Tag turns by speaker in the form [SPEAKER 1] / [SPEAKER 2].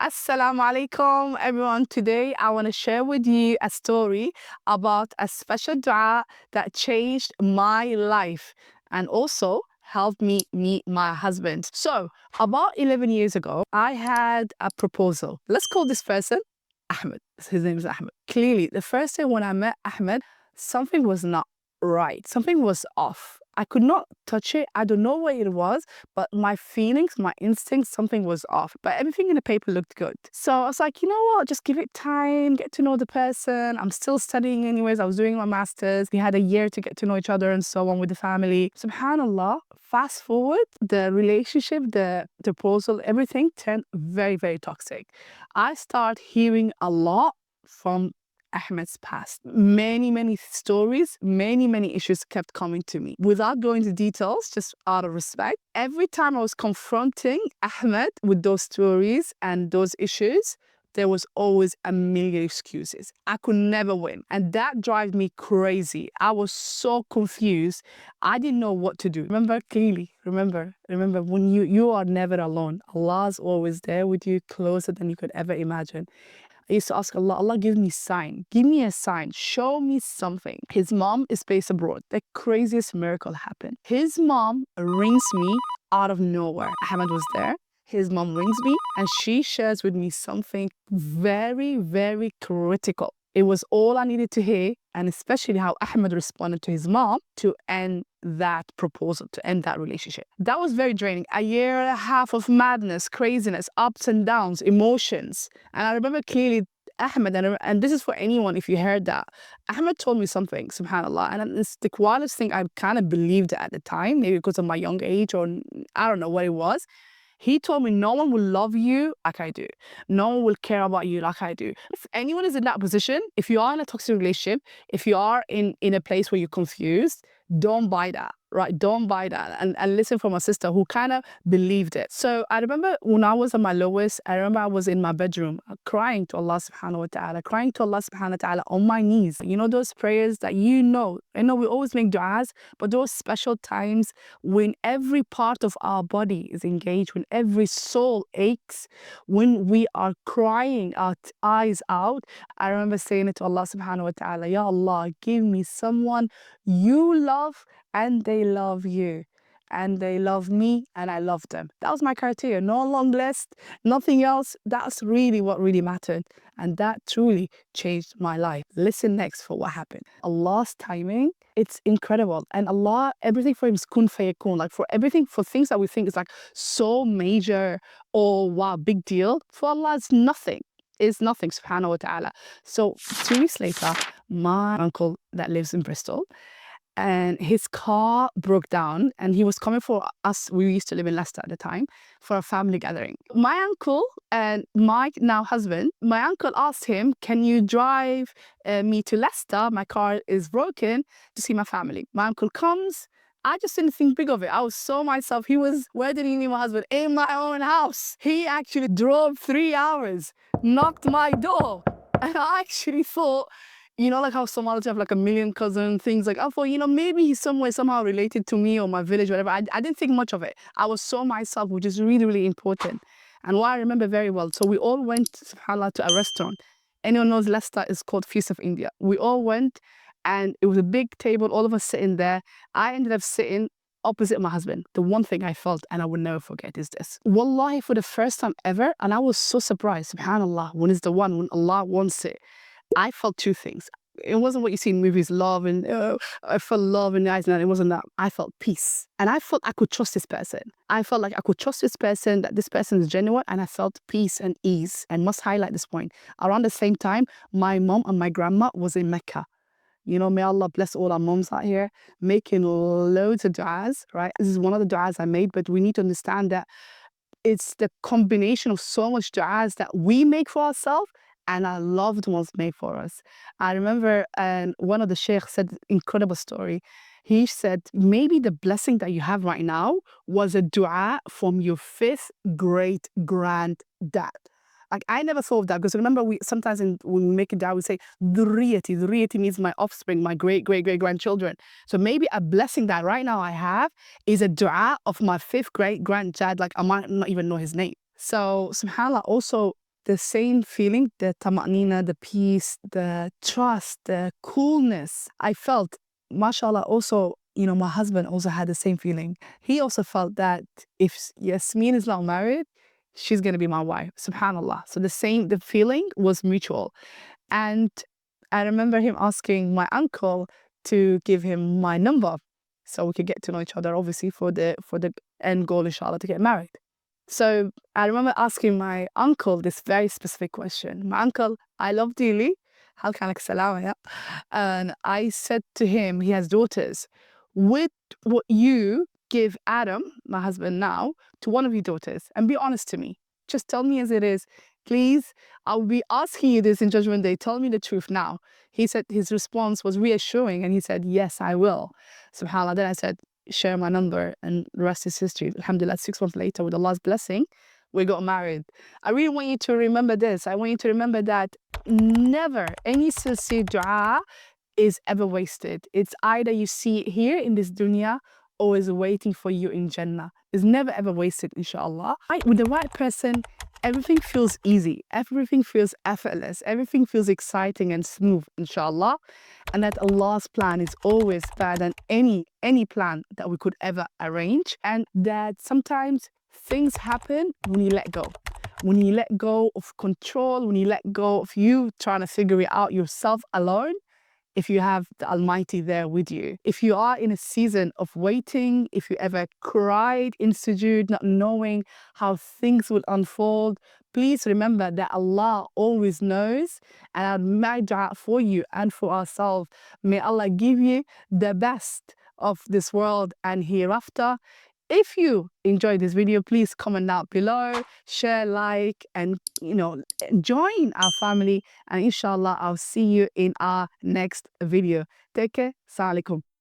[SPEAKER 1] Assalamu alaikum, everyone. Today, I want to share with you a story about a special dua that changed my life and also helped me meet my husband. So, about 11 years ago, I had a proposal. Let's call this person Ahmed. His name is Ahmed. Clearly, the first day when I met Ahmed, something was not right. Something was off. I could not touch it. I don't know what it was, but my feelings, my instincts, something was off. But everything in the paper looked good. So I was like, you know what? Just give it time, get to know the person. I'm still studying anyways. I was doing my master's. We had a year to get to know each other and so on with the family. SubhanAllah, fast forward, the relationship, the proposal, everything turned very, very toxic. I start hearing a lot from Ahmed's past. Many stories, many issues kept coming to me. Without going into details, just out of respect, every time I was confronting Ahmed with those stories and those issues, there was always a million excuses. I could never win. And that drives me crazy. I was so confused. I didn't know what to do. Remember clearly, remember when you are never alone. Allah's always there with you, closer than you could ever imagine. I used to ask Allah, Allah, give me a sign. Give me a sign. Show me something. His mom is based abroad. The craziest miracle happened. His mom rings me out of nowhere. Ahmed was there. His mom rings me and she shares with me something very critical. It was all I needed to hear, and especially how Ahmed responded to his mom to end that proposal, to end that relationship. That was very draining. A year and a half of madness, craziness, ups and downs, emotions. And I remember clearly Ahmed, and this is for anyone if you heard that. Ahmed told me something, subhanAllah, and it's the wildest thing. I kind of believed it at the time, maybe because of my young age or I don't know what it was. He told me no one will love you like I do. No one will care about you like I do. If anyone is in that position, if you are in a toxic relationship, if you are in a place where you're confused, don't buy that, right? Don't buy that. And listen from a sister who kind of believed it. So I remember when I was at my lowest, I remember I was in my bedroom crying to Allah subhanahu wa ta'ala, crying to Allah subhanahu wa ta'ala on my knees. You know those prayers that I know we always make du'as, but those special times when every part of our body is engaged, when every soul aches, when we are crying our eyes out, I remember saying it to Allah subhanahu wa ta'ala, Ya Allah, give me someone you love and they love you. And they love me and I love them. That was my criteria. No long list, nothing else. That's really what really mattered. And that truly changed my life. Listen next for what happened. Allah's timing, it's incredible. And Allah, everything for him is kun fayakun. Like for everything, for things that we think is like so major or wow, big deal. For Allah, it's nothing. It's nothing, subhanahu wa ta'ala. So 2 weeks later, my uncle that lives in Bristol, and his car broke down and he was coming for us. We used to live in Leicester at the time for a family gathering. My uncle and my now husband, my uncle asked him, can you drive me to Leicester? My car is broken to see my family. My uncle comes. I just didn't think big of it. I was so myself. Where did he meet my husband? In my own house. He actually drove 3 hours, knocked my door. And I actually thought, you know, like how Somalis have like a million cousins, things like, I thought, you know, maybe he's somehow related to me or my village, whatever. I didn't think much of it. I was so myself, which is really important. And what I remember very well, so we all went, subhanAllah, to a restaurant. Anyone knows Leicester is called Feast of India. We all went and it was a big table, all of us sitting there. I ended up sitting opposite my husband. The one thing I felt, and I will never forget, is this. Wallahi, for the first time ever, and I was so surprised, subhanAllah, when Allah wants it. I felt two things. It wasn't what you see in movies, love and I felt love in the eyes, and it wasn't that. I felt peace. And I felt I could trust this person. I felt like I could trust this person, that this person is genuine, and I felt peace and ease. And must highlight this point. Around the same time, my mom and my grandma was in Mecca. You know, may Allah bless all our moms out here, making loads of du'as, right? This is one of the du'as I made, but we need to understand that it's the combination of so much du'as that we make for ourselves and our loved ones made for us. I remember one of the sheikhs said incredible story. He said, maybe the blessing that you have right now was a dua from your 5th great granddad. Like, I never thought of that, because remember, sometimes when we make a dua, we say, Dhurriyati. Dhurriyati means my offspring, my great grandchildren. So maybe a blessing that right now I have is a dua of my 5th great granddad. Like, I might not even know his name. So, subhanAllah, also, the same feeling, the tama'nina, the peace, the trust, the coolness I felt. Mashallah, also, my husband also had the same feeling. He also felt that if Yasmin is not married, she's going to be my wife. Subhanallah. So the feeling was mutual. And I remember him asking my uncle to give him my number so we could get to know each other, obviously, for the end goal, inshallah, to get married. So I remember asking my uncle this very specific question. My uncle, I love dearly. How can I salam, yeah? And I said to him, he has daughters. Would what you give Adam, my husband now, to one of your daughters? And be honest to me. Just tell me as it is. Please, I'll be asking you this in Judgment Day. Tell me the truth now. He said his response was reassuring and he said, yes, I will. SubhanAllah. Then I said, share my number, and the rest is history. Alhamdulillah, 6 months later, with Allah's blessing, we got married. I really want you to remember this. I want you to remember that never any sincere dua is ever wasted. It's either you see it here in this dunya or is waiting for you in Jannah. It's never ever wasted, inshallah. With the right person, everything feels easy. Everything feels effortless. Everything feels exciting and smooth, inshallah. And that Allah's plan is always better than any plan that we could ever arrange. And that sometimes things happen when you let go. When you let go of control, when you let go of you trying to figure it out yourself alone, if you have the Almighty there with you. If you are in a season of waiting, if you ever cried in sujood, not knowing how things would unfold, please remember that Allah always knows, and I'll make dua for you and for ourselves. May Allah give you the best of this world and hereafter. If you enjoyed this video, please comment down below, share, like, and join our family. And inshallah, I'll see you in our next video. Take care. Assalamu alaikum.